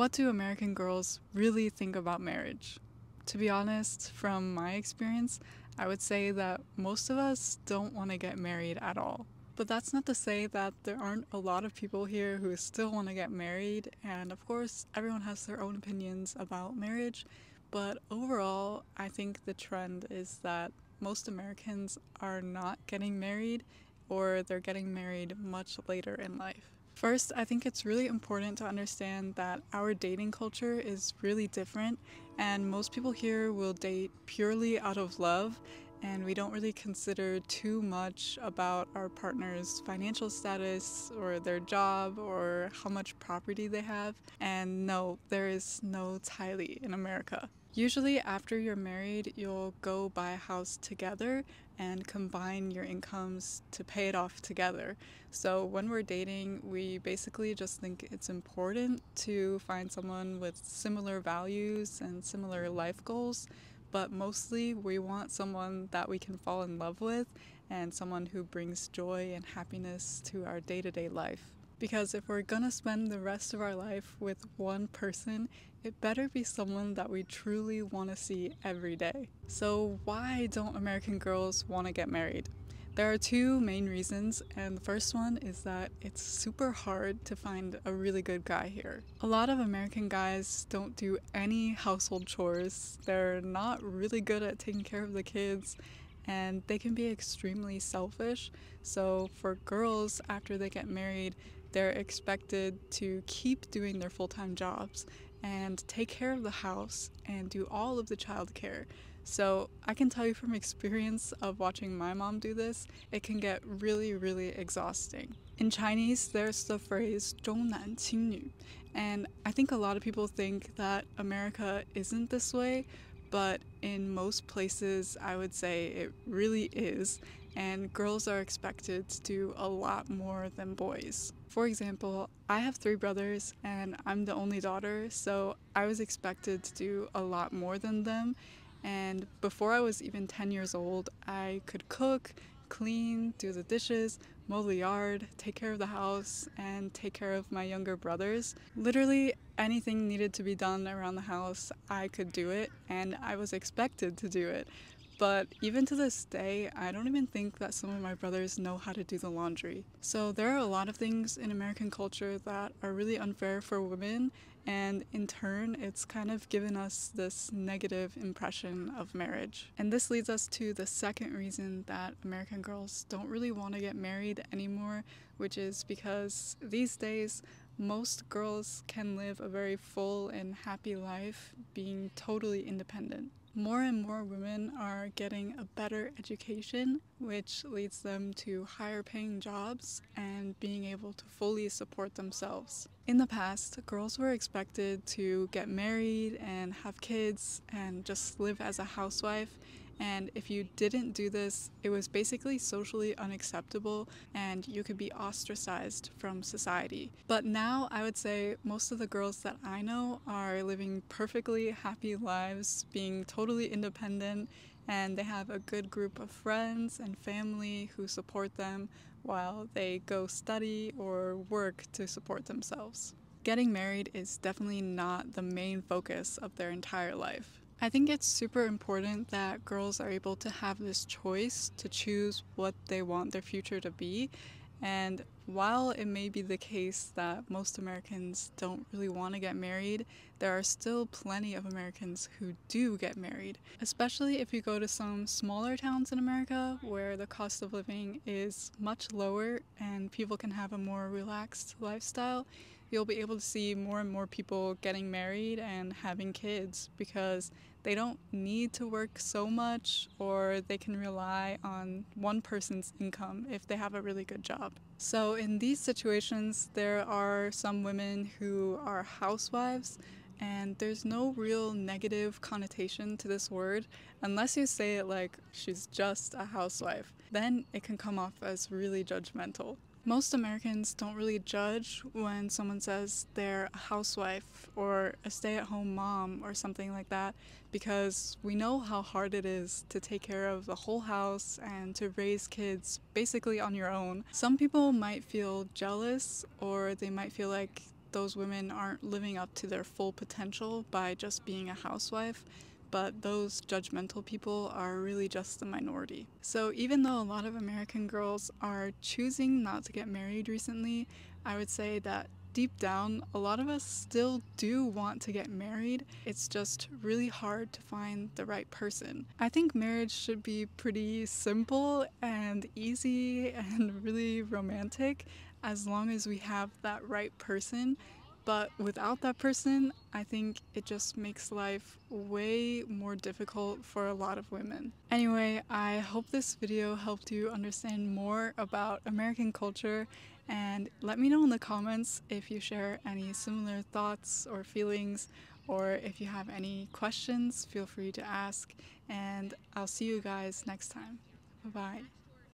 What do American girls really think about marriage? To be honest, from my experience, I would say that most of us don't want to get married at all. But that's not to say that there aren't a lot of people here who still want to get married, and of course, everyone has their own opinions about marriage. But overall, I think the trend is that most Americans are not getting married, or they're getting married much later in life. First, I think it's really important to understand that our dating culture is really different, and most people here will date purely out of love, and we don't really consider too much about our partner's financial status or their job or how much property they have. And no, there is no 彩礼 in America. Usually after you're married, you'll go buy a house together and combine your incomes to pay it off together. So when we're dating, we basically just think it's important to find someone with similar values and similar life goals, but mostly we want someone that we can fall in love with and someone who brings joy and happiness to our day-to-day life. Because if we're gonna spend the rest of our life with one person, it better be someone that we truly want to see every day. So why don't American girls want to get married? There are two main reasons, and the first one is that it's super hard to find a really good guy here. A lot of American guys don't do any household chores, they're not really good at taking care of the kids, and they can be extremely selfish. So for girls, after they get married, they're expected to keep doing their full-time jobs and take care of the house and do all of the childcare. So I can tell you from experience of watching my mom do this, it can get really, really exhausting. In Chinese, there's the phrase 重男轻女, and I think a lot of people think that America isn't this way, but in most places I would say it really is, and girls are expected to do a lot more than boys. For example, I have 3 brothers and I'm the only daughter, so I was expected to do a lot more than them, and before I was even 10 years old, I could cook, clean, do the dishes, mow the yard, take care of the house, and take care of my younger brothers. Literally anything needed to be done around the house, I could do it, and I was expected to do it. But even to this day, I don't even think that some of my brothers know how to do the laundry. So there are a lot of things in American culture that are really unfair for women, and in turn, it's kind of given us this negative impression of marriage. And this leads us to the second reason that American girls don't really want to get married anymore, which is because these days, most girls can live a very full and happy life being totally independent. More and more women are getting a better education, which leads them to higher paying jobs and being able to fully support themselves. In the past, girls were expected to get married and have kids and just live as a housewife. And if you didn't do this, it was basically socially unacceptable and you could be ostracized from society. But now I would say most of the girls that I know are living perfectly happy lives, being totally independent, and they have a good group of friends and family who support them while they go study or work to support themselves. Getting married is definitely not the main focus of their entire life. I think it's super important that girls are able to have this choice to choose what they want their future to be. And while it may be the case that most Americans don't really want to get married, there are still plenty of Americans who do get married. Especially if you go to some smaller towns in America where the cost of living is much lower and people can have a more relaxed lifestyle, you'll be able to see more and more people getting married and having kids because they don't need to work so much, or they can rely on one person's income if they have a really good job. So in these situations, there are some women who are housewives, and there's no real negative connotation to this word unless you say it like she's just a housewife. Then it can come off as really judgmental. Most Americans don't really judge when someone says they're a housewife or a stay-at-home mom or something like that, because we know how hard it is to take care of the whole house and to raise kids basically on your own. Some people might feel jealous, or they might feel like those women aren't living up to their full potential by just being a housewife, but those judgmental people are really just the minority. So even though a lot of American girls are choosing not to get married recently, I would say that deep down, a lot of us still do want to get married. It's just really hard to find the right person. I think marriage should be pretty simple and easy and really romantic as long as we have that right person. But without that person, I think it just makes life way more difficult for a lot of women. Anyway, I hope this video helped you understand more about American culture, and let me know in the comments if you share any similar thoughts or feelings, or if you have any questions, feel free to ask, and I'll see you guys next time. Bye-bye.